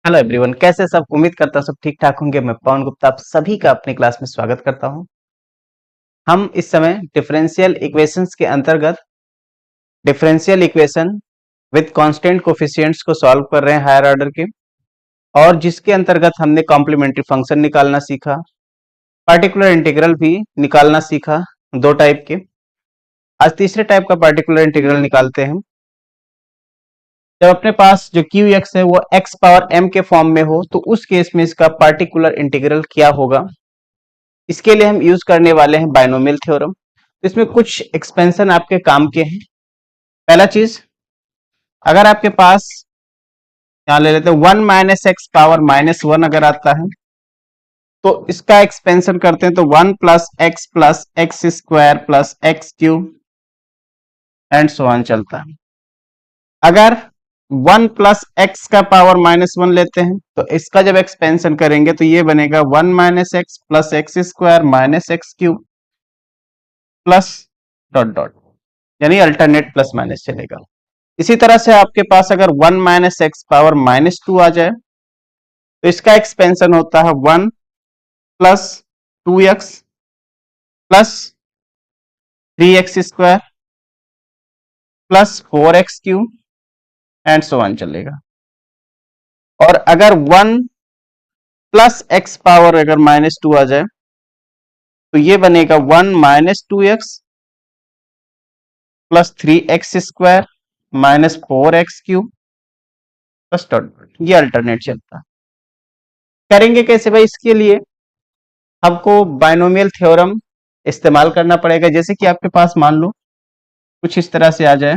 Hello everyone, कैसे सब। उम्मीद करता हूं सब ठीक ठाक होंगे। मैं पवन गुप्ता आप सभी का अपनी क्लास में स्वागत करता हूं। हम इस समय डिफरेंशियल इक्वेशंस के अंतर्गत differential equation with constant coefficients को सॉल्व कर रहे हैं हायर ऑर्डर के, और जिसके अंतर्गत हमने कॉम्प्लीमेंट्री फंक्शन निकालना सीखा, पार्टिकुलर इंटीग्रल भी निकालना सीखा, दो टाइप के। आज तीसरे टाइप का पार्टिकुलर इंटीग्रल निकालते हैं। जब अपने पास जो क्यू एक्स है वो एक्स पावर एम के फॉर्म में हो तो उस केस में इसका पार्टिकुलर इंटीग्रल क्या होगा। इसके लिए हम यूज करने वाले हैं बाइनोमियल थ्योरम। तो इसमें कुछ एक्सपेंशन आपके काम के हैं। पहला चीज, अगर आपके पास यहां ले लेते हैं 1 माइनस एक्स पावर माइनस 1 अगर आता है तो इसका एक्सपेंशन करते हैं तो 1 plus x square plus x cube and so on चलता है। अगर 1 प्लस एक्स का पावर माइनस 1 लेते हैं तो इसका जब एक्सपेंशन करेंगे तो ये बनेगा 1 minus x plus x square minus x cube plus dot dot, यानी अल्टरनेट प्लस माइनस चलेगा। इसी तरह से आपके पास अगर 1 माइनस एक्स पावर माइनस 2 आ जाए तो इसका एक्सपेंशन होता है 1 plus 2x plus 3x square plus 4x cube and so on चलेगा। और अगर 1 प्लस एक्स पावर अगर माइनस 2 आ जाए तो ये बनेगा 1 minus 2x plus 3x square minus 4x cube plus dot dot, ये अल्टरनेट चलता है। करेंगे कैसे भाई? इसके लिए आपको बाइनोमियल थ्योरम इस्तेमाल करना पड़ेगा। जैसे कि आपके पास मान लो कुछ इस तरह से आ जाए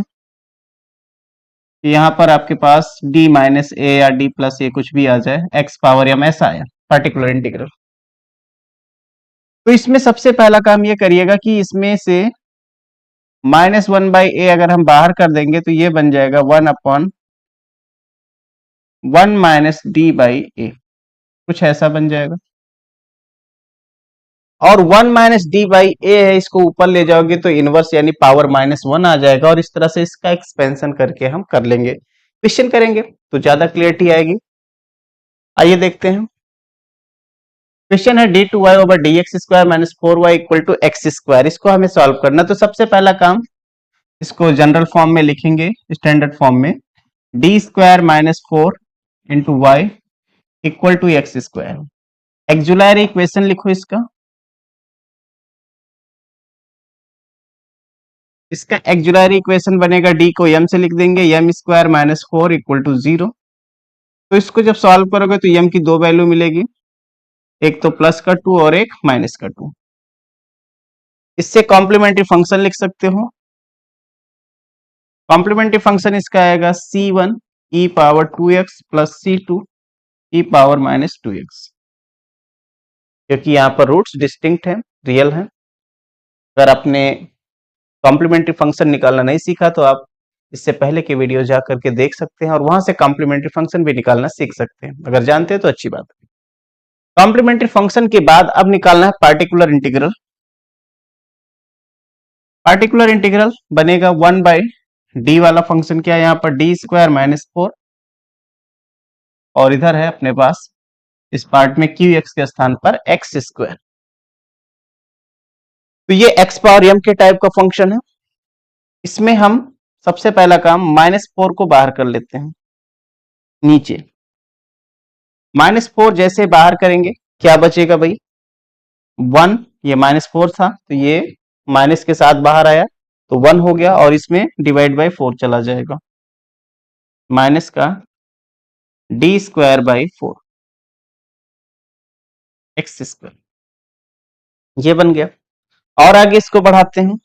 कि यहाँ पर आपके पास d माइनस ए या d प्लस ए कुछ भी आ जाए, x पावर m ऐसा आया पार्टिकुलर इंटीग्रल। तो इसमें सबसे पहला काम ये करिएगा कि इसमें से माइनस 1 बाई ए अगर हम बाहर कर देंगे तो ये बन जाएगा 1 अपॉन 1 माइनस डी बाई ए, कुछ ऐसा बन जाएगा। और 1 माइनस डी बाई ए है, इसको ऊपर ले जाओगे तो इनवर्स यानी पावर माइनस 1 आ जाएगा। और इस तरह से इसका एक्सपेंशन करके हम कर लेंगे, क्वेश्चन करेंगे तो ज्यादा क्लियरिटी आएगी। आइए देखते हैं। क्वेश्चन है D two Y over D X square minus 4y equal to X square. इसको हमें सॉल्व करना। तो सबसे पहला काम, इसको जनरल फॉर्म में लिखेंगे, स्टैंडर्ड फॉर्म में, D square minus 4 into Y equal to X square. Auxiliary equation लिखो इसका। इसका एक्जुलरी इक्वेशन बनेगा, डी को m से लिख देंगे, m square minus 4 equal to 0। तो इसको जब सॉल्व करोगे तो m की दो वैल्यू मिलेगी, एक तो प्लस का 2 और एक माइनस का 2। इससे कॉम्प्लीमेंट्री फंक्शन लिख सकते हो। कॉम्प्लीमेंट्री फंक्शन इसका आएगा c1 e power 2x plus c2 e power minus 2x, क्योंकि यहाँ पर रूट्स डिस्टिंक्ट है, रियल है। अगर आपने कॉम्प्लीमेंट्री फंक्शन निकालना नहीं सीखा तो आप इससे पहले के वीडियो जा करके देख सकते हैं और वहां से कॉम्प्लीमेंट्री फंक्शन भी निकालना सीख सकते हैं। अगर जानते हैं तो अच्छी बात है। कॉम्प्लीमेंट्री फंक्शन के बाद अब निकालना है पार्टिकुलर इंटीग्रल। पार्टिकुलर इंटीग्रल बनेगा 1 बाई डी वाला फंक्शन, क्या है यहाँ पर डी स्क्वायर माइनस 4, और इधर है अपने पास इस पार्ट में क्यू एक्स के स्थान पर एक्स स्क्वायर। तो ये एक्स पावर एम के टाइप का फंक्शन है। इसमें हम सबसे पहला काम -4 को बाहर कर लेते हैं नीचे। -4 जैसे बाहर करेंगे क्या बचेगा भाई? 1, ये -4 था तो ये माइनस के साथ बाहर आया तो 1 हो गया, और इसमें डिवाइड बाई 4 चला जाएगा, माइनस का D square by 4 X square, ये बन गया। और आगे इसको बढ़ाते हैं,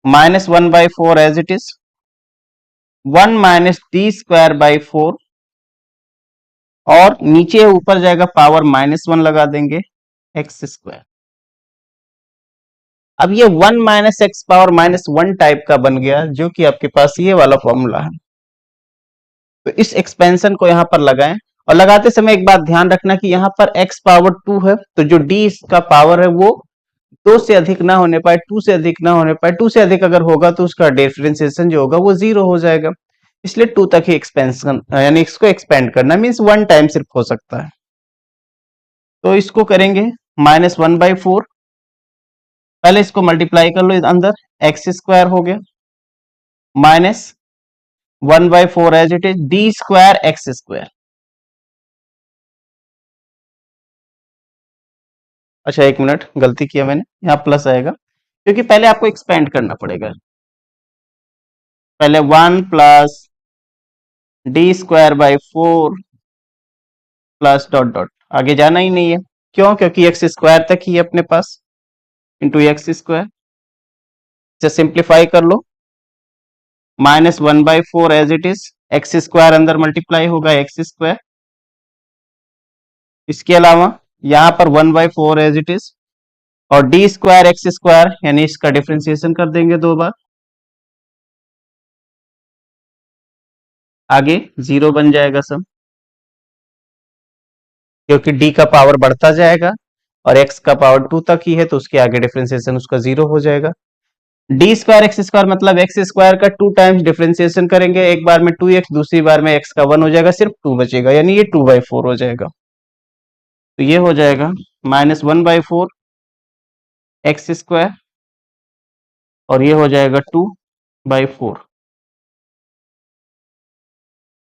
-1 by 4 as it is, 1 minus D square by 4, और नीचे ऊपर जाएगा पावर -1 लगा देंगे एक्स स्क्वायर। अब ये 1 माइनस एक्स पावर -1 टाइप का बन गया, जो कि आपके पास ये वाला फॉर्मूला है। तो इस एक्सपेंशन को यहां पर लगाएं, और लगाते समय एक बात ध्यान रखना कि यहां पर x पावर 2 है तो जो d का पावर है वो 2 से अधिक ना होने पाए, 2 से अधिक ना होने पाए। 2 से अधिक अगर होगा तो उसका डिफरेंशिएशन जो होगा वो 0 हो जाएगा। इसलिए 2 तक ही एक्सपेंशन यानी इसको एक्सपेंड करना मीन्स 1 टाइम सिर्फ हो सकता है। तो इसको करेंगे -1/4, पहले इसको मल्टीप्लाई कर लो अंदर, एक्स स्क्वायर हो गया -1/4 as it is D square X square. अच्छा एक मिनट, गलती किया मैंने, यहाँ प्लस आएगा क्योंकि पहले आपको एक्सपेंड करना पड़ेगा। पहले 1 plus D square by 4 plus dot dot, आगे जाना ही नहीं है। क्यों? क्योंकि एक्स स्क्वायर तक ही है अपने पास, इंटू एक्स स्क्वायर से सिंप्लीफाई कर लो, -1/4 as it is, X square अंदर मल्टीप्लाई होगा एक्स स्क्वायर, इसके अलावा यहाँ पर 1/4 एज इट इज, और डी स्क्वायर एक्स स्क्वायर यानी इसका डिफ्रेंसिएशन कर देंगे 2 बार, आगे 0 बन जाएगा सब, क्योंकि डी का पावर बढ़ता जाएगा और एक्स का पावर 2 तक ही है तो उसके आगे डिफ्रेंसिएशन उसका 0 हो जाएगा। डी स्क्वायर एक्स स्क्वायर मतलब एक्स स्क्वायर का 2 टाइम्स डिफ्रेंसिएशन करेंगे, एक बार में 2x, दूसरी बार में x का 1 हो जाएगा, सिर्फ 2 बचेगा, यानी ये 2/4 हो जाएगा। तो ये हो जाएगा -1/4 एक्स स्क्वायर, और ये हो जाएगा 2/4,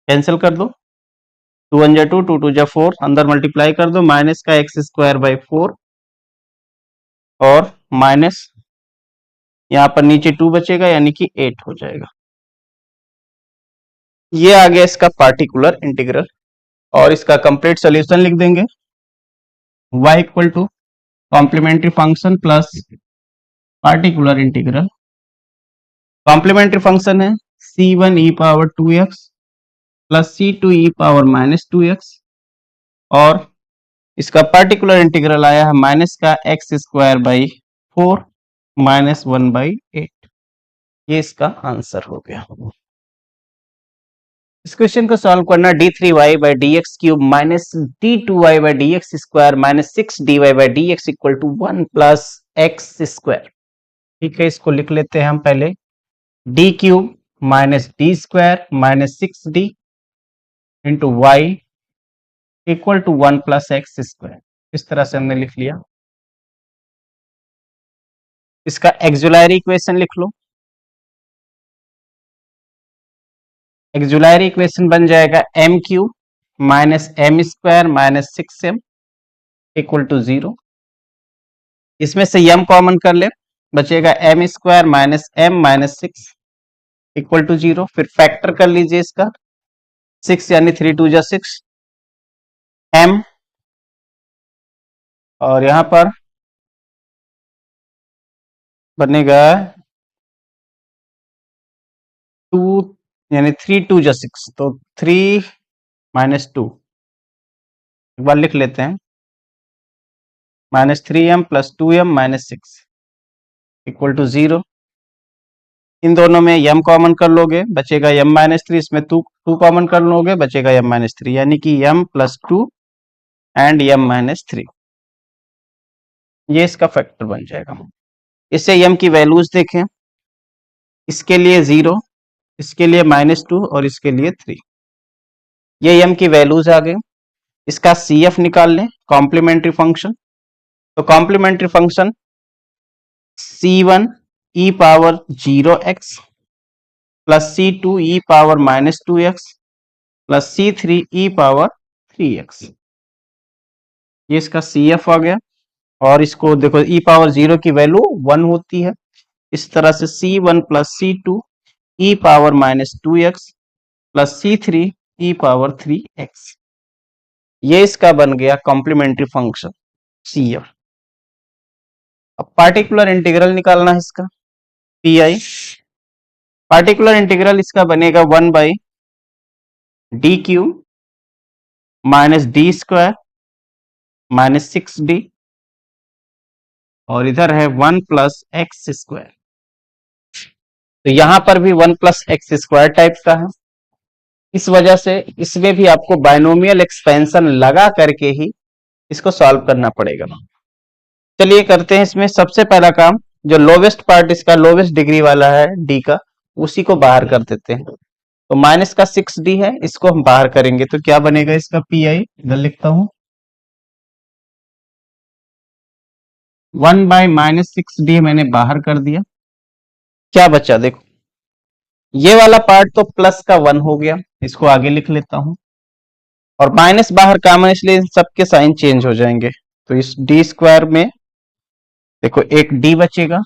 कैंसिल कर दो, 2 1 जा 2, 2 2 जा 4, अंदर मल्टीप्लाई कर दो, माइनस का x²/4 और माइनस यहाँ पर नीचे 2 बचेगा यानी कि 8 हो जाएगा। ये आ गया इसका पार्टिकुलर इंटीग्रल, और इसका कंप्लीट सॉल्यूशन लिख देंगे, y equal to complementary function plus particular integral. Complementary function है c1 e power 2x plus c2 e power -2x, और इसका पार्टिकुलर इंटीग्रल आया है माइनस का x²/4 -1/8। ये इसका आंसर हो गया। इस क्वेश्चन को सॉल्व करना, d3y/dx³ minus d2y/dx² minus 6dy/dx equal to 1 plus x²। ठीक है, इसको लिख लेते हैं हम पहले, d³ minus d² minus 6d into Y equal to 1 plus x²। इस तरह से हमने लिख लिया। इसका एक्सुलरी इक्वेशन लिख लो, एक्सुलरी इक्वेशन बन जाएगा m³ minus m² minus 6m equal to 0। इसमें से m कॉमन कर ले, बचेगा m² minus m minus 6 equal to 0। फिर फैक्टर कर लीजिए इसका, 6 यानी 3 2 जा 6 m, और यहां पर बनेगा 2 यानी 3 2 जा 6, तो 3 माइनस 2, एक बार लिख लेते हैं, -3m plus 2m minus 6 equal to 0। इन दोनों में m कॉमन कर लोगे, बचेगा m-3, इसमें 2 कॉमन कर लोगे, बचेगा m-3, यानी कि m प्लस 2 एंड m-3, ये इसका फैक्टर बन जाएगा। इससे m की वैल्यूज देखें, इसके लिए 0, इसके लिए -2 और इसके लिए 3, ये m की वैल्यूज आ गई। इसका CF निकाल लें, कॉम्प्लीमेंट्री फंक्शन। तो complementary function c1 e power 0x plus c2 e power -2x plus c3 e power 3x, ये इसका CF आ गया। और इसको देखो, e पावर 0 की वैल्यू 1 होती है, इस तरह से c1 plus c2 e power -2x plus c3 e power 3x, ये इसका बन गया कॉम्प्लीमेंट्री फंक्शन CF। अब पार्टिकुलर इंटीग्रल निकालना है इसका, PI। पार्टिकुलर इंटीग्रल इसका बनेगा 1/d³ minus d² minus 6d, और इधर है 1 प्लस x²। तो यहां पर भी 1 प्लस x² टाइप का है, इस वजह से इसमें भी आपको बाइनोमियल एक्सपेंशन लगा करके ही इसको सॉल्व करना पड़ेगा। चलिए करते हैं इसमें सबसे पहला काम, जो लोवेस्ट पार्ट इसका लोवेस्ट डिग्री वाला है d का, उसी को बाहर कर देते हैं। तो माइनस का 6d है, इसको हम बाहर करेंगे तो क्या बनेगा इसका पी आई, इधर लिखता हूं 1/-6d मैंने बाहर कर दिया। क्या बचा देखो, ये वाला पार्ट तो प्लस का 1 हो गया, इसको आगे लिख लेता हूं, और माइनस बाहर कॉमन इसलिए इन सबके साइन चेंज हो जाएंगे। तो इस डी स्क्वायर में देखो एक डी बचेगा,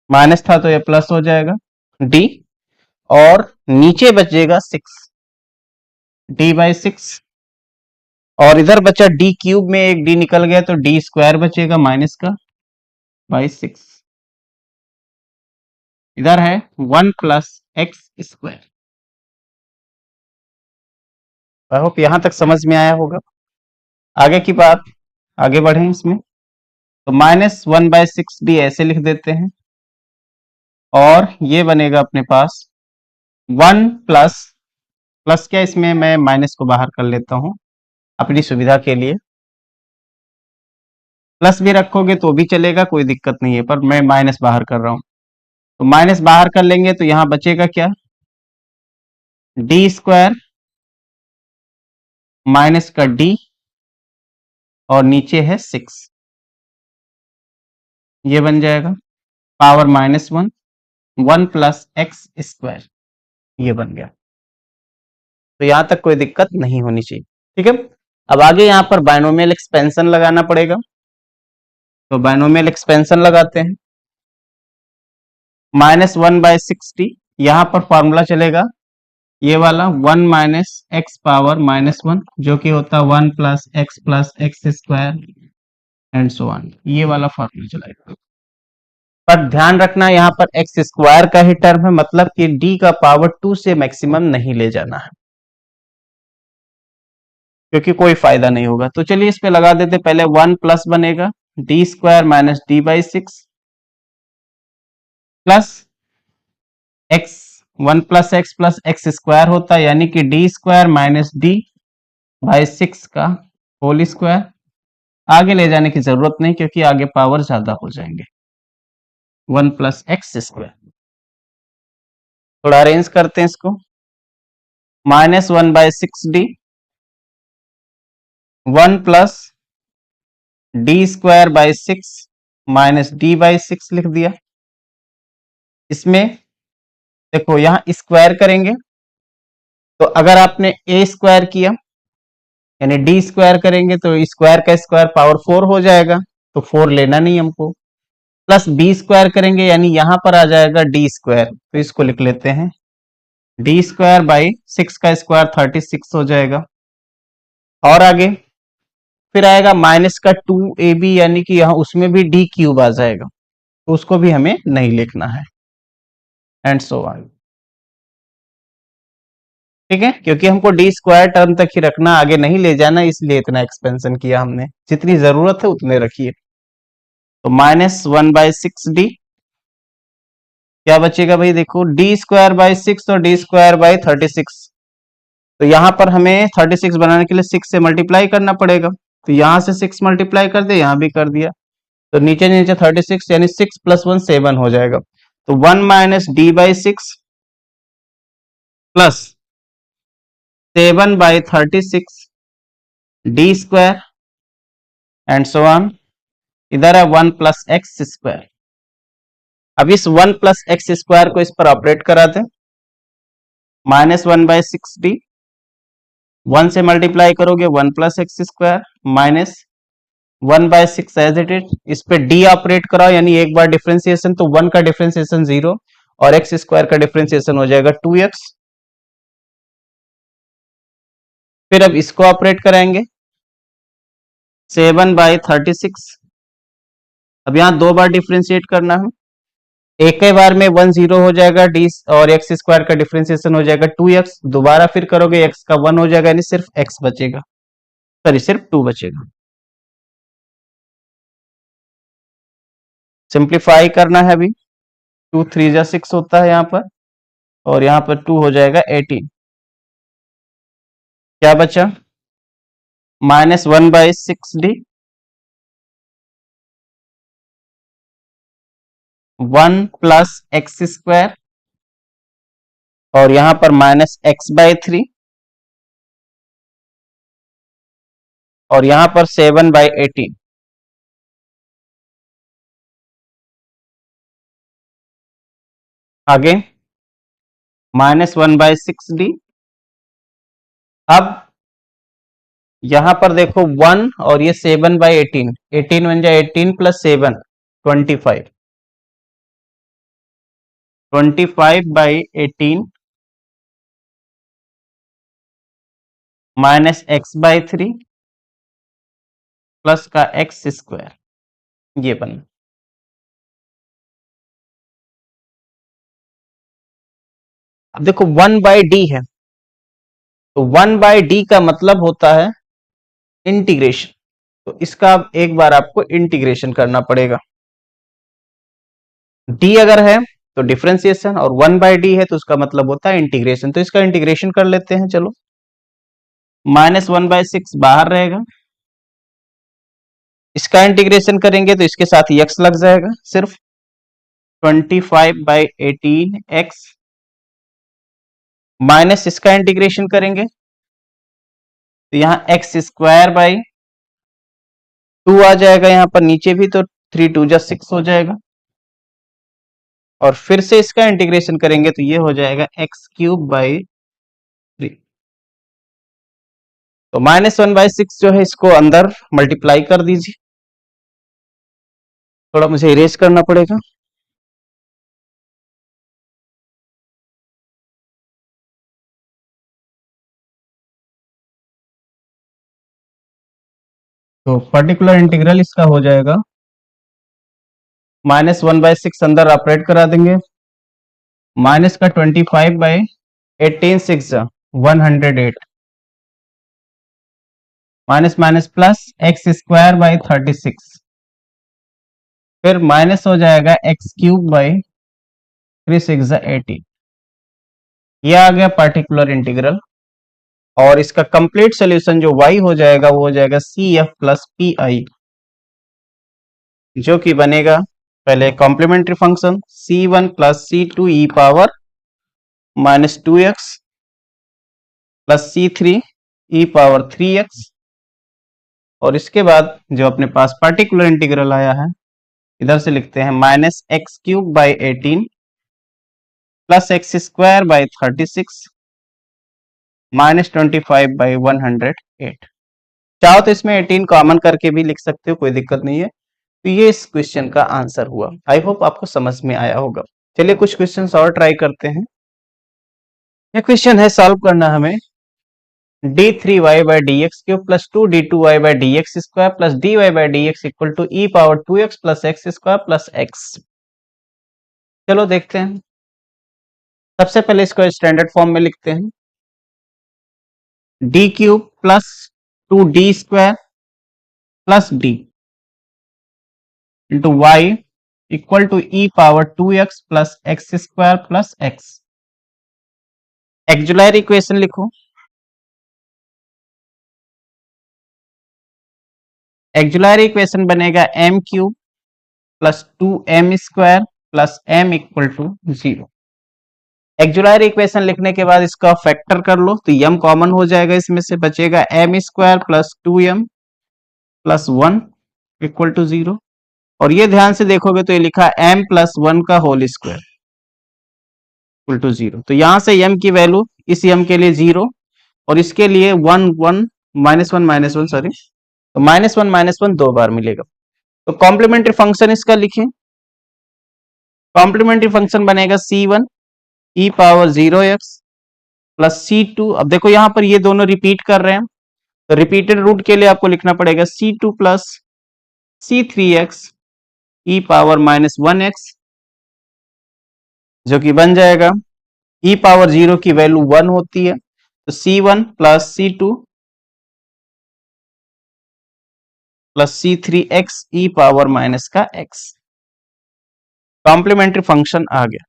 माइनस था तो ये प्लस हो जाएगा डी, और नीचे बचेगा 6d/6, और इधर बचा डी क्यूब में एक डी निकल गया तो डी स्क्वायर बचेगा माइनस का बाई 6। इधर है 1+x²। आई होप यहां तक समझ में आया होगा। आगे की बात, आगे बढ़े इसमें, तो -1/6d ऐसे लिख देते हैं, और ये बनेगा अपने पास 1 प्लस, प्लस क्या इसमें मैं माइनस को बाहर कर लेता हूं अपनी सुविधा के लिए, प्लस भी रखोगे तो भी चलेगा, कोई दिक्कत नहीं है, पर मैं माइनस बाहर कर रहा हूं। तो माइनस बाहर कर लेंगे तो यहां बचेगा क्या, d² माइनस का d, और नीचे है 6, ये बन जाएगा पावर -1, 1+x², ये बन गया। तो यहां तक कोई दिक्कत नहीं होनी चाहिए, ठीक है। अब आगे यहां पर बायनोमियल एक्सपेंशन लगाना पड़ेगा, तो बायनोमियल एक्सपेंशन लगाते हैं। -1/6d, यहां पर फॉर्मूला चलेगा ये वाला 1 - x⁻⁻1, जो कि होता है 1+x+x² एंड सो ऑन, ये वाला फॉर्मूला चलाएगा। पर ध्यान रखना यहाँ पर एक्स स्क्वायर का ही टर्म है, मतलब कि d का पावर 2 से मैक्सिमम नहीं ले जाना है, क्योंकि कोई फायदा नहीं होगा। तो चलिए इस पे लगा देते, पहले 1 प्लस बनेगा d² - d/6 plus x, 1+x+x² होता है, यानी कि d² - d/6 का होल स्क्वायर। आगे ले जाने की जरूरत नहीं, क्योंकि आगे पावर ज्यादा हो जाएंगे, 1+x²। थोड़ा अरेंज करते हैं इसको, -1/6d, 1+d²/6 -d/6 लिख दिया। इसमें देखो यहां स्क्वायर करेंगे, तो अगर आपने a स्क्वायर किया यानी d स्क्वायर करेंगे तो स्क्वायर का स्क्वायर पावर 4 हो जाएगा, तो 4 लेना नहीं हमको। प्लस b स्क्वायर करेंगे यानी यहां पर आ जाएगा d², तो इसको लिख लेते हैं d²/6 का स्क्वायर 36 हो जाएगा। और आगे फिर आएगा माइनस का 2ab, यानी कि यहाँ उसमें भी d³ आ जाएगा, तो उसको भी हमें नहीं लिखना है, एंड सो ऑन, ठीक है, क्योंकि हमको d² टर्म तक ही रखना, आगे नहीं ले जाना, इसलिए इतना एक्सपेंशन किया हमने, जितनी जरूरत है उतने रखिए। तो -1/6d, क्या बचेगा भाई देखो, d²/6 और d²/36, तो यहां पर हमें 36 बनाने के लिए 6 से मल्टीप्लाई करना पड़ेगा, तो यहां से 6 मल्टीप्लाई कर दे, यहां भी कर दिया, तो नीचे नीचे 36, यानी 6 + 1 7 हो जाएगा। तो 1 - d/6 plus 7/36 d² and so on, इधर है 1+x²। अब इस 1+x² को इस पर ऑपरेट करा दें, -1/6d, 1 से मल्टीप्लाई करोगे 1+x² minus 1/6 as it is, इस पे d ऑपरेट कराओ, यानी एक बार डिफरेंशिएशन, तो 1 का डिफरेंशिएशन 0, और x² का डिफरेंशिएशन हो जाएगा 2x। फिर अब इसको ऑपरेट कराएंगे 7/36, अब यहां दो बार डिफरेंशिएट करना है, एक ही बार में 1 0 हो जाएगा d, और x² का डिफरेंशिएशन हो जाएगा 2x, दोबारा फिर करोगे x का 1 हो जाएगा, यानी सिर्फ x बचेगा, सॉरी सिर्फ 2 बचेगा। सिंप्लीफाई करना है अभी, 2 3 जा 6 होता है यहाँ पर, और यहाँ पर 2 हो जाएगा 18। क्या बचा, -1/6d, 1+x² और यहां पर -x/3 और यहां पर 7/18। आगे -1/6d। अब यहां पर देखो 1 और ये 7/18, 18 बन जाए 18 + 7 25, 25/18 -x/3 प्लस का x², ये बना। अब देखो 1/d है, तो 1/d का मतलब होता है इंटीग्रेशन, तो इसका अब एक बार आपको इंटीग्रेशन करना पड़ेगा। d अगर है तो डिफरेंशिएशन, और 1/d है तो उसका मतलब होता है इंटीग्रेशन। तो इसका इंटीग्रेशन कर लेते हैं, चलो। -1/6 बाहर रहेगा, इसका इंटीग्रेशन करेंगे तो इसके साथ x लग जाएगा सिर्फ, 25/18x माइनस इसका इंटीग्रेशन करेंगे तो यहाँ x²/2 आ जाएगा, यहाँ पर नीचे भी तो 3 × 2 = 6 हो जाएगा, और फिर से इसका इंटीग्रेशन करेंगे तो ये हो जाएगा x³/3। तो -1/6 जो है इसको अंदर मल्टीप्लाई कर दीजिए, थोड़ा मुझे इरेज करना पड़ेगा। तो पर्टिकुलर इंटीग्रल इसका हो जाएगा -1/6 अंदर ऑपरेट करा देंगे, माइनस का 25/18 6 108, माइनस माइनस प्लस x²/36, फिर माइनस हो जाएगा x³/3 6 18। ये आ गया पर्टिकुलर इंटीग्रल, और इसका कंप्लीट सॉल्यूशन जो y हो जाएगा वो हो जाएगा CF + PI, जो कि बनेगा पहले complementary function C1 + C2 e power -2x plus C3 e power 3x, और इसके बाद जो अपने पास पर्टिकुलर इंटीग्रल आया है इधर से लिखते हैं -x³/18 प्लस x²/36 -25/108। चाहो तो इसमें 18 कॉमन करके भी लिख सकते हो, कोई दिक्कत नहीं है। तो ये इस क्वेश्चन का आंसर हुआ। आई होप आपको समझ में आया होगा। चलिए कुछ क्वेश्चन और ट्राई करते हैं। ये क्वेश्चन है, सॉल्व करना हमें d3y/dx³ plus 2d2y/dx² plus dy/dx equal to e power 2x plus x² plus x। चलो देखते हैं। सबसे पहले इसको स्टैंडर्ड फॉर्म में लिखते हैं, d³ plus 2d² plus d into y equal to e power 2x plus x² plus x। Auxiliary equation लिखो। एक्जुलरी इक्वेशन बनेगा m³ plus 2m² plus m equal to 0। Auxiliary equation लिखने के बाद इसका factor कर लो तो m कॉमन हो जाएगा, इसमें से बचेगा m² plus 2m plus 1 equal to 0। और ये ध्यान से देखोगे तो ये लिखा m प्लस 1 का होल स्क्वायर इक्वल टू 0। तो यहां से m की वैल्यू इस m के लिए 0 और इसके लिए 1 1 -1 सॉरी, तो -1 दो बार मिलेगा। तो कॉम्प्लीमेंट्री फंक्शन इसका लिखें। कॉम्प्लीमेंट्री फंक्शन बनेगा C1 e power 0x plus C2। अब देखो यहां पर ये दोनों रिपीट कर रहे हैं, तो रिपीटेड रूट के लिए आपको लिखना पड़ेगा C2 plus C3x e power -1x, जो कि बन जाएगा e पावर 0 की वैल्यू 1 होती है, तो C1 plus C2 plus C3x e power minus का x। कॉम्प्लीमेंट्री फंक्शन आ गया।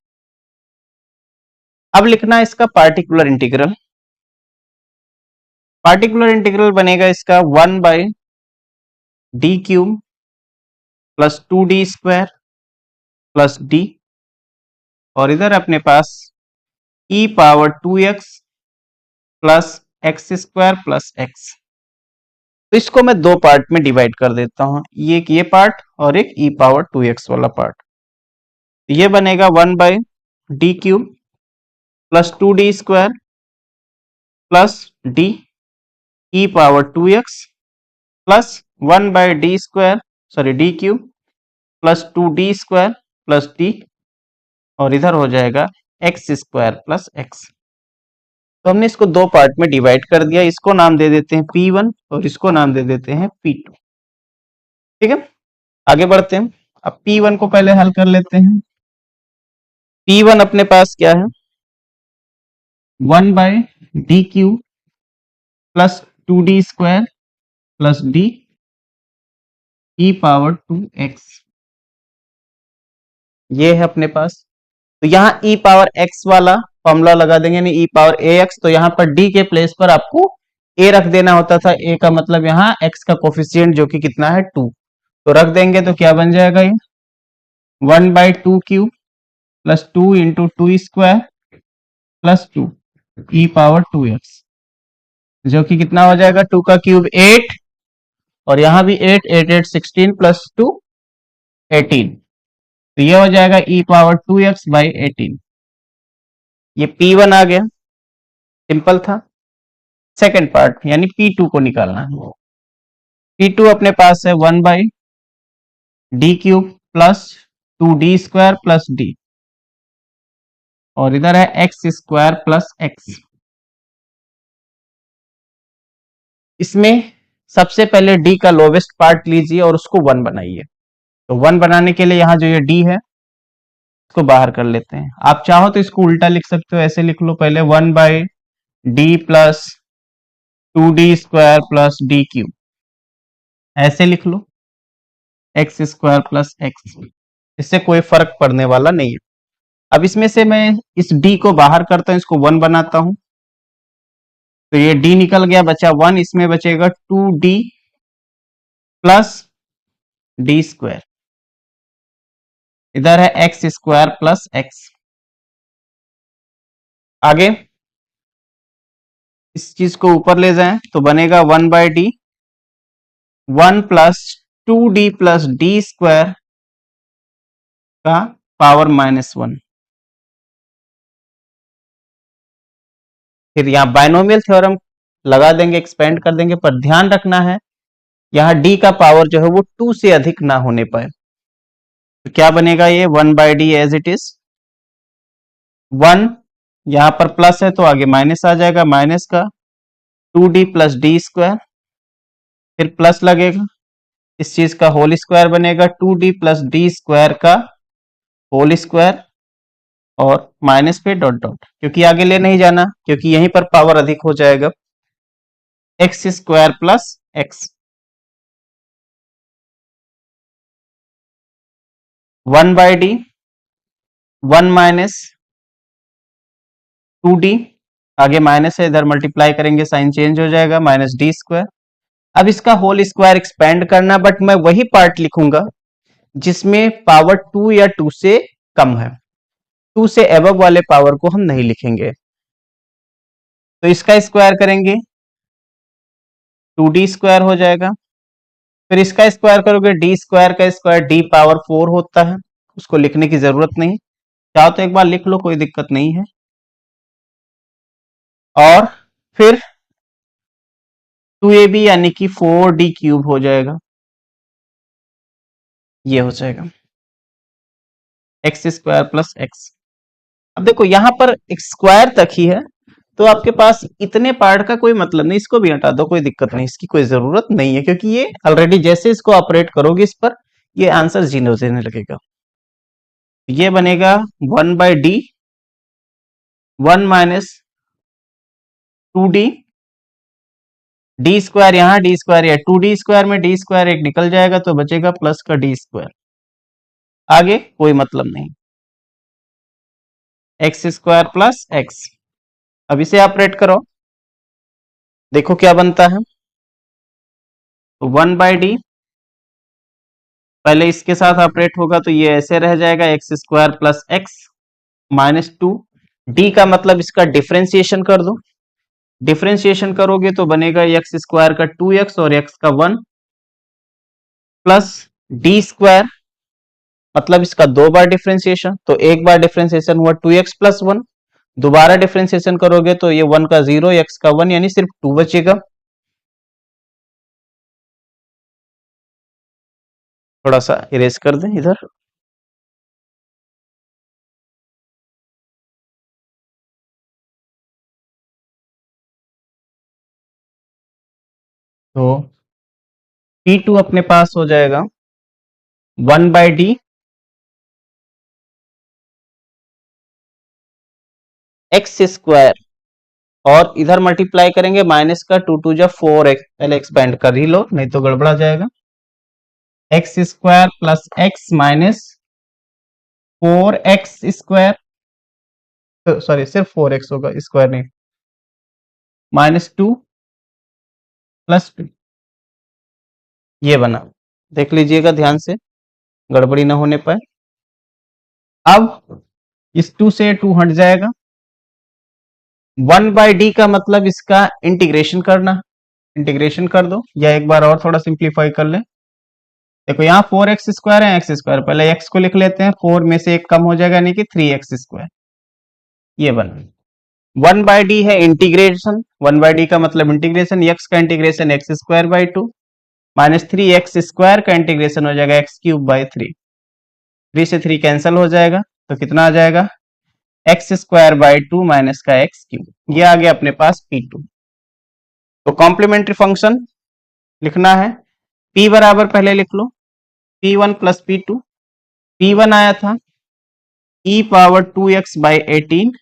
अब लिखना है इसका पार्टिकुलर इंटीग्रल। पार्टिकुलर इंटीग्रल बनेगा इसका 1/d³ plus 2d² plus d, और इधर अपने पास e power 2x plus x square plus x. तो इसको मैं दो पार्ट में डिवाइड कर देता हूं, ये पार्ट और एक ई पावर 2x वाला पार्ट। ये बनेगा 1/d³ plus 2d² plus D E power 2x plus 1/d² sorry d³ plus 2d² plus D, और इधर हो जाएगा एक्स स्क्वायर प्लस एक्स। तो हमने इसको दो पार्ट में डिवाइड कर दिया, इसको नाम दे देते हैं P1 और इसको नाम दे देते हैं P2। ठीक है, आगे बढ़ते हैं। अब P1 को पहले हल कर लेते हैं। P1 अपने पास क्या है, 1/d³ plus 2d² plus D E power 2x, ये है अपने पास। तो यहाँ ई पावर x वाला फॉर्मूला लगा देंगे, यानी ई पावर ax। तो यहाँ पर d के प्लेस पर आपको a रख देना होता था, a का मतलब यहाँ x का कोफिशिएंट जो कि कितना है 2, तो रख देंगे तो क्या बन जाएगा ये 1/2³ प्लस 2 इंटू 2² प्लस 2 ई पावर 2x, जो कि कितना हो जाएगा 2 का क्यूब 8, और यहाँ भी 8 8 8 16 प्लस 2 18, तो ये हो जाएगा ई पावर 2x/18। ये P1 आ गया, सिंपल था। सेकंड पार्ट यानी P2 को निकालना है। P2 अपने पास है 1/d³ plus 2d² plus D, और इधर है एक्स स्क्वायर प्लस एक्स। इसमें सबसे पहले d का लोवेस्ट पार्ट लीजिए और उसको 1 बनाइए। तो 1 बनाने के लिए यहाँ जो ये d है इसको बाहर कर लेते हैं। आप चाहो तो इसको उल्टा लिख सकते हो, ऐसे लिख लो पहले 1/d plus 2d² plus d³, ऐसे लिख लो एक्स स्क्वायर प्लस एक्स, इससे कोई फर्क पड़ने वाला नहीं है। अब इसमें से मैं इस d को बाहर करता हूं, इसको 1 बनाता हूं, तो ये d निकल गया, बचा 1, इसमें बचेगा 2d प्लस d², इधर है एक्स स्क्वायर प्लस एक्स। आगे इस चीज को ऊपर ले जाएं तो बनेगा 1/d 1 plus 2d plus d² का पावर -1। फिर यहाँ बाइनोमियल थ्योरम लगा देंगे, एक्सपेंड कर देंगे, पर ध्यान रखना है यहाँ d का पावर जो है वो 2 से अधिक ना होने पाए। तो क्या बनेगा ये 1/d एज इट इज 1, यहाँ पर प्लस है तो आगे माइनस आ जाएगा, माइनस का 2d प्लस d², फिर प्लस लगेगा, इस चीज का होल स्क्वायर बनेगा 2d प्लस d² का होल स्क्वायर, और माइनस पे डॉट डॉट, क्योंकि आगे ले नहीं जाना, क्योंकि यहीं पर पावर अधिक हो जाएगा, x square plus x. 1/d 1 minus 2d, आगे माइनस है, इधर मल्टीप्लाई करेंगे साइन चेंज हो जाएगा, -d²। अब इसका होल स्क्वायर एक्सपेंड करना, बट मैं वही पार्ट लिखूंगा जिसमें पावर 2 या 2 से कम है, 2 से एबव वाले पावर को हम नहीं लिखेंगे। तो इसका स्क्वायर करेंगे 2d² हो जाएगा, फिर इसका स्क्वायर करोगे d² का स्क्वायर d पावर 4 होता है, उसको लिखने की जरूरत नहीं, चाहो तो एक बार लिख लो, कोई दिक्कत नहीं है। और फिर 2ab यानी कि 4d³ हो जाएगा, ये हो जाएगा एक्स स्क्वायर प्लस एक्स। अब देखो यहां पर एक स्क्वायर तक ही है, तो आपके पास इतने पार्ट का कोई मतलब नहीं, इसको भी हटा दो, कोई दिक्कत नहीं, इसकी कोई जरूरत नहीं है, क्योंकि ये ऑलरेडी जैसे इसको ऑपरेट करोगे इस पर, ये आंसर 0 देने लगेगा। ये बनेगा 1/d 1 माइनस 2d d² यहाँ d² या 2d² में d² एक निकल जाएगा, तो बचेगा प्लस का d², आगे कोई मतलब नहीं, एक्स स्क्वायर प्लस एक्स। अब इसे ऑपरेट करो, देखो क्या बनता है। तो 1/d पहले इसके साथ ऑपरेट होगा, तो ये ऐसे रह जाएगा, x square plus x -2 D का मतलब इसका डिफरेंशिएशन कर दो। डिफरेंशिएशन करोगे तो बनेगा एक्स स्क्वायर का 2x और एक्स का 1 प्लस डी स्क्वायर, मतलब इसका 2 बार डिफरेंशिएशन, तो एक बार डिफरेंशिएशन हुआ 2x प्लस 1, दोबारा डिफरेंशिएशन करोगे तो ये 1 का 0 x का 1 यानी सिर्फ 2 बचेगा। थोड़ा सा इरेज कर दें इधर। तो P2 अपने पास हो जाएगा 1/d एक्स स्क्वायर, और इधर मल्टीप्लाई करेंगे माइनस का 2 जा 4x, पहले एक्सपेंड कर ही लो नहीं तो गड़बड़ा जाएगा। X square plus x minus 4x square, sorry सिर्फ 4x होगा, स्क्वायर नहीं, -2 प्लस 2, ये बना। देख लीजिएगा ध्यान से, गड़बड़ी ना होने पाए। अब इस 2 से 2 हट जाएगा। 1/d का मतलब इसका इंटीग्रेशन करना, इंटीग्रेशन कर दो, या एक बार और थोड़ा सिंप्लीफाई कर ले। देखो यहाँ 4x स्क्वायर है, एक्स स्क्वायर, पहले x को लिख लेते हैं, 4 में से एक कम हो जाएगा यानी कि 3x स्क्वायर, ये बना। 1/d है इंटीग्रेशन, 1/d का मतलब इंटीग्रेशन, x का integration x square by 2 minus 3x square का इंटीग्रेशन हो जाएगा एक्स क्यूब बाई 3, 3 से 3 कैंसिल हो जाएगा, तो कितना आ जाएगा एक्स स्क्वायर बाई 2 माइनस का एक्स क्यूब, ये आ गया अपने पास P2। तो कॉम्प्लीमेंट्री फंक्शन लिखना है, P बराबर पहले लिख लो P1 प्लस P2, P1 आया था e पावर 2x बाई 18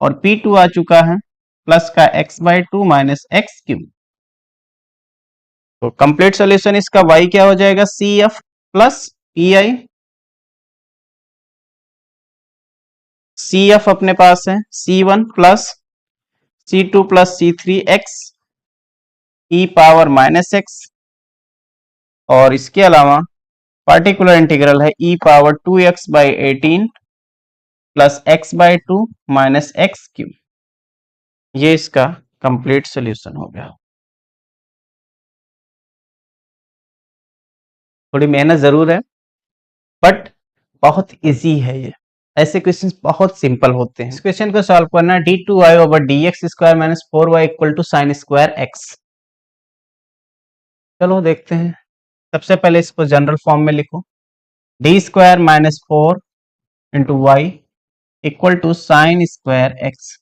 और P2 आ चुका है प्लस का x by 2 minus x cube. तो कंप्लीट सॉल्यूशन इसका y क्या हो जाएगा CF प्लस PI, CF अपने पास है C1 plus C2 plus C3 x e power minus x, और इसके अलावा पार्टिकुलर इंटीग्रल है e power 2x by 18 plus x by 2 minus x cube. ये इसका कंप्लीट सॉल्यूशन हो गया। थोड़ी मेहनत जरूर है बट बहुत इजी है ये, ऐसे क्वेश्चंस बहुत सिंपल होते हैं। इस क्वेश्चन को सॉल्व करना है d2y over dx square minus 4y equal to sine square x। चलो देखते हैं। सबसे पहले इसको जनरल फॉर्म में लिखो, D square minus 4 into Y equal to sine square X.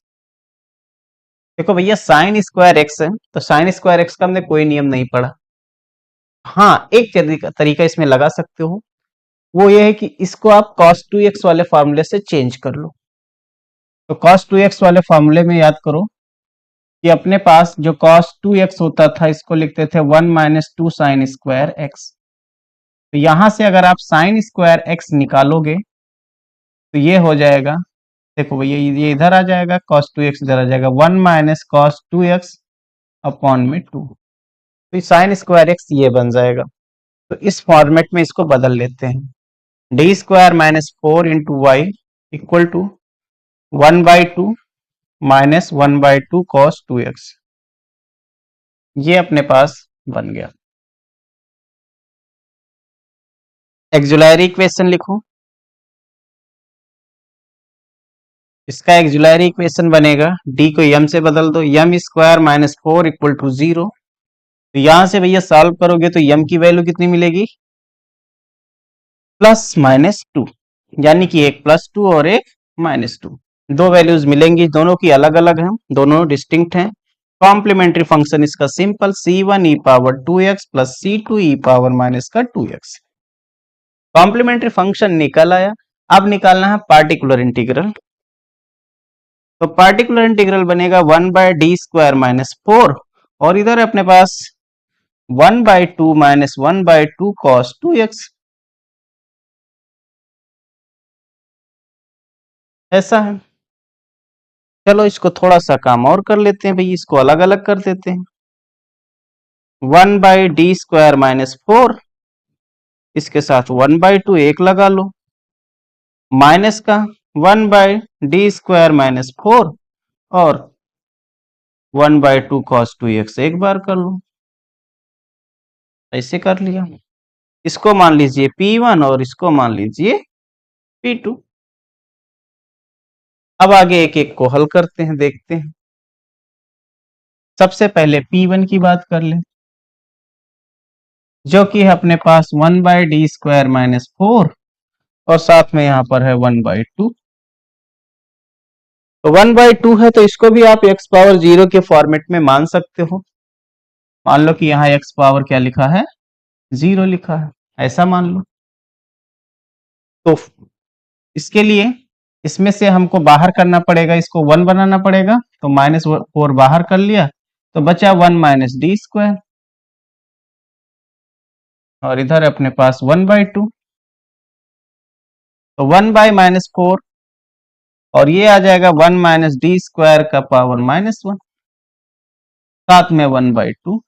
देखो भैया साइन स्क्वायर एक्स है तो साइन स्क्वायर एक्स का हमने कोई नियम नहीं पढ़ा। हाँ एक तरीका इसमें लगा सकते हो, वो ये है कि इसको आप cos 2x वाले फॉर्मूले से चेंज कर लो। तो cos 2x वाले फॉर्मूले में याद करो कि अपने पास जो cos 2x होता था इसको लिखते थे 1 माइनस 2 साइन स्क्वायर एक्स। तो यहां से अगर आप साइन स्क्वायर एक्स निकालोगे तो ये हो जाएगा, देखो भैया ये इधर आ जाएगा, cos 2x इधर आ जाएगा, 1 माइनस cos 2x अपॉन में 2, तो साइन स्क्वायर एक्स ये बन जाएगा। तो इस फॉर्मेट में इसको बदल लेते हैं, D square minus 4 into Y equal to 1/2 minus 1/2 cos 2x, ये अपने पास बन गया। एक्जुलरी इक्वेशन लिखो, इसका एक्जुलरी इक्वेशन बनेगा, डी को यम से बदल दो, यम स्क्वायर माइनस 4 इक्वल टू 0। तो यहां से भैया सॉल्व करोगे तो यम की वैल्यू कितनी मिलेगी +-2, यानी कि एक +2 और एक -2, दो वैल्यूज मिलेंगी, दोनों की अलग अलग हैं, दोनों डिस्टिंक्ट हैं। कॉम्प्लीमेंट्री फंक्शन इसका simple c1 e power 2x plus c2 e power minus का 2x। कॉम्प्लीमेंट्री फंक्शन निकल आया, अब निकालना है पार्टिकुलर इंटीग्रल। तो पार्टिकुलर इंटीग्रल बनेगा 1/d स्क्वायर माइनस 4 और इधर अपने पास 1/2 माइनस 1/2 cos 2x, ऐसा है। चलो इसको थोड़ा सा काम और कर लेते हैं भाई, इसको अलग अलग कर देते हैं। 1/d स्क्वायर माइनस 4, इसके साथ 1/2 एक लगा लो, माइनस का 1/d² माइनस 4 और 1/2 cos 2x एक बार कर लो, ऐसे कर लिया। इसको मान लीजिए P1 और इसको मान लीजिए P2। अब आगे एक एक को हल करते हैं, देखते हैं। सबसे पहले P1 की बात कर लें, जो कि है अपने पास 1/d² माइनस 4 और साथ में यहां पर है 1/2। तो 1/2 है तो इसको भी आप x पावर 0 के फॉर्मेट में मान सकते हो। मान लो कि यहाँ x पावर क्या लिखा है, 0 लिखा है, ऐसा मान लो। तो इसके लिए इसमें से हमको बाहर करना पड़ेगा, इसको 1 बनाना पड़ेगा, तो -4 बाहर कर लिया तो बचा 1 माइनस d²। और इधर अपने पास 1/2, तो 1/-4 और ये आ जाएगा 1 माइनस d² का पावर -1, साथ में 1/2।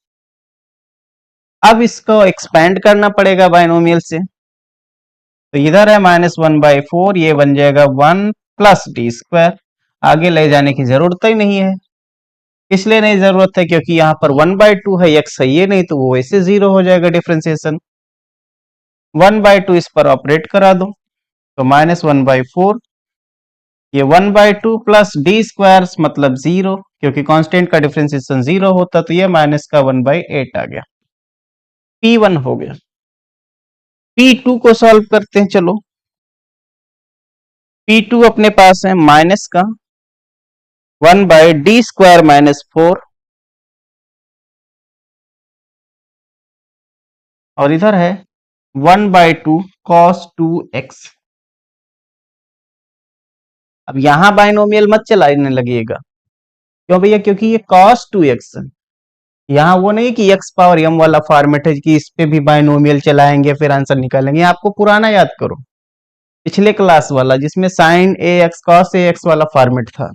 अब इसको एक्सपेंड करना पड़ेगा बाइनोमियल से, तो इधर है -1/4, ये बन जाएगा 1 प्लस d²। आगे ले जाने की जरूरत ही नहीं है। इसलिए नहीं जरूरत है क्योंकि यहाँ पर 1/2 है, x है ये नहीं, तो वो वैसे 0 हो जाएगा डिफरेंशिएशन। 1/2 इस पर ऑपरेट करा दो तो -1/4, ये 1/2 प्लस d² मतलब 0, क्योंकि कांस्टेंट का डिफरेंशिएशन 0 होता, तो ये माइनस का 1/8 आ गया। P1 हो गया। P2 को सॉल्व करते हैं, चलो। P2 अपने पास है माइनस का 1/d² माइनस 4 और इधर है 1/2 cos 2x। अब यहां बाइनोमियल मत चलाने लगिएगा, क्यों भैया, क्योंकि ये cos 2x है। यहाँ वो नहीं कि x पावर m वाला फॉर्मेट है कि इस पे भी बाइनोमियल चलाएंगे फिर आंसर निकालेंगे। आपको पुराना याद करो, पिछले क्लास वाला, जिसमें sin ax cos ax वाला फॉर्मेट था।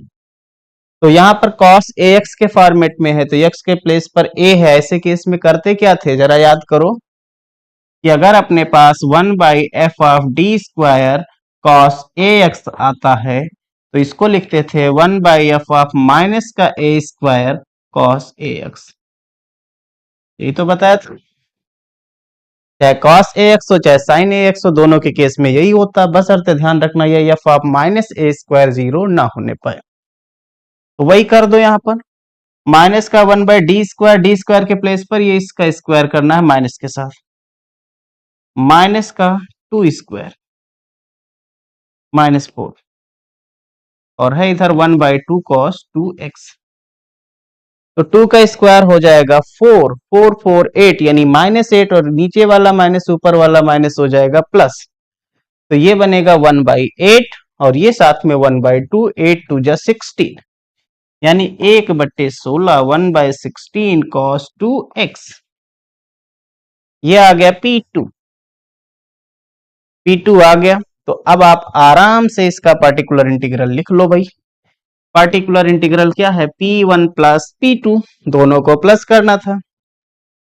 तो यहाँ पर cos ax के फॉर्मेट में है तो x के प्लेस पर a है। ऐसे केस में करते क्या थे, जरा याद करो कि अगर अपने पास 1/f(d²) cos ax आता है तो इसको लिखते थे 1/f माइनस का a² cos ax। यही तो बताया था, चाहे cos ax हो चाहे sin ax हो, दोनों के केस में यही होता। बस अर्थ ध्यान रखना ये f माइनस a² 0 ना होने पाए, तो वही कर दो। यहाँ पर माइनस का 1/d², d² के प्लेस पर ये इसका स्क्वायर करना है माइनस के साथ, माइनस का 2² माइनस 4 और है इधर 1/2 cos 2x। तो 2 का स्क्वायर हो जाएगा 4, 4 4 8 यानी -8 और नीचे वाला माइनस ऊपर वाला माइनस हो जाएगा प्लस, तो ये बनेगा 1/8 और ये साथ में 1/2, 8 2 जा 16 यानी 1/16 1/16 cos 2x। ये आ गया P2। P2 आ गया तो अब आप आराम से इसका पार्टिकुलर इंटीग्रल लिख लो भाई। पार्टिकुलर इंटीग्रल क्या है, P1 प्लस P2, दोनों को प्लस करना था।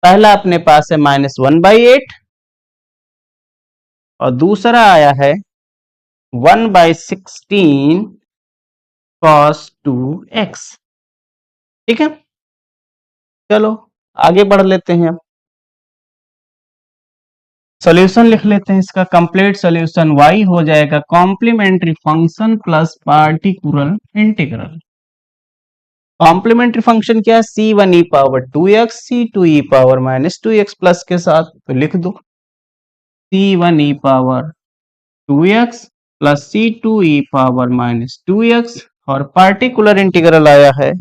पहला अपने पास है -1/8 और दूसरा आया है 1/16 cos 2x। ठीक है, चलो आगे बढ़ लेते हैं। अब सॉल्यूशन लिख लेते हैं इसका। कंप्लीट सॉल्यूशन y हो जाएगा complementary function plus particular integral. Complementary function क्या है, c1e⁻2x c2e⁻−2x प्लस के साथ, तो लिख दो c1e⁻2x प्लस c2e⁻−2x और पार्टिकुलर इंटीग्रल आया है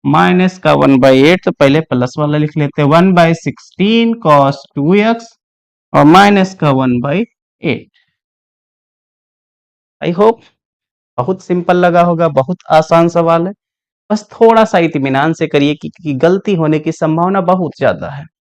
माइनस का 1/8, तो पहले प्लस वाला लिख लेते हैं 1/16 cos 2x और माइनस का 1/8। आई होप बहुत सिंपल लगा होगा, बहुत आसान सवाल है। बस थोड़ा सा इत्मीनान से करिए कि गलती होने की संभावना बहुत ज्यादा है।